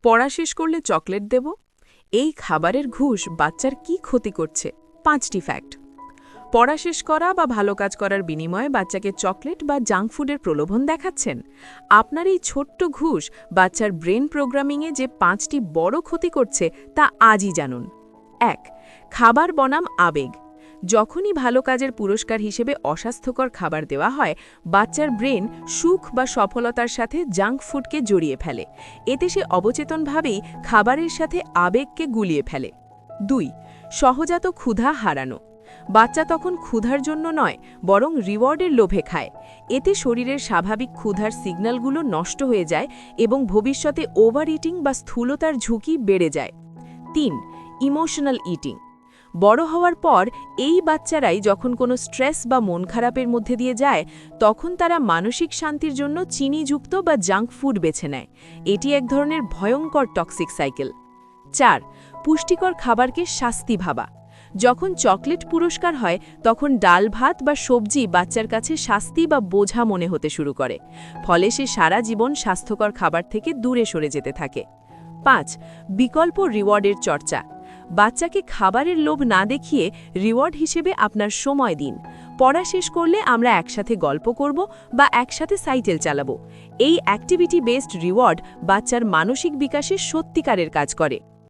পড়া শেষ করলে চকলেট দেব? এই খাবারের ঘুষ বাচ্চার কি ক্ষতি করছে? 5টি ফ্যাক্ট। পড়া শেষ করা বা ভালো কাজ করার বিনিময়ে বাচ্চাকে চকলেট বা জাঙ্ক ফুডের প্রলোভন দেখাচ্ছেন। আপনার এই ছোট্ট ঘুষ বাচ্চার ব্রেন প্রোগ্রামিংয়ে যে 5টি বড় ক্ষতি করছে তা আজই জানুন। 1. খাবার বনাম আবেগ। যখনই ভালো কাজের পুরস্কার হিসেবে অস্বাস্থ্যকর খাবার দেওয়া হয়, বাচ্চার ব্রেন সুখ বা সফলতার সাথে জাঙ্ক ফুডকে জড়িয়ে ফেলে। এতে সে অবচেতনভাবেই খাবারের সাথে আবেগকে গুলিয়ে ফেলে। 2. সহজাত ক্ষুধা হারানো। বাচ্চা তখন ক্ষুধার জন্য নয়, বরং রিওয়ার্ডের লোভে খায়। এতে শরীরের স্বাভাবিক ক্ষুধার সিগন্যালগুলো নষ্ট হয়ে যায় এবং ভবিষ্যতে ওভার ইটিং বা স্থূলতার ঝুঁকি বেড়ে যায়। 3. Emotional eating. বড় হওয়ার পর এই বাচ্চারাই যখন কোনো স্ট্রেস বা মন খারাপের মধ্যে দিয়ে যায়, তখন তারা মানসিক শান্তির জন্য চিনিযুক্ত বা জাঙ্ক ফুড বেছে নেয়। এটি এক ধরনের ভয়ঙ্কর টক্সিক সাইকেল। 4. পুষ্টিকর খাবারকে শাস্তি ভাবা। যখন চকলেট পুরস্কার হয়, তখন ডাল ভাত বা সবজি বাচ্চার কাছে শাস্তি বা বোঝা মনে হতে শুরু করে। ফলে সে সারা জীবন স্বাস্থ্যকর খাবার থেকে দূরে সরে যেতে থাকে। 5. বিকল্প রিওয়ার্ডের চর্চা। বাচ্চাকে খাবারের লোভ না দেখিয়ে রিওয়ার্ড হিসেবে আপনার সময় দিন। পড়া শেষ করলে আমরা একসাথে গল্প করব বা একসাথে সাইকেল চালাবো। এই অ্যাক্টিভিটি বেসড রিওয়ার্ড বাচ্চার মানসিক বিকাশে সত্যিকারের কাজ করে।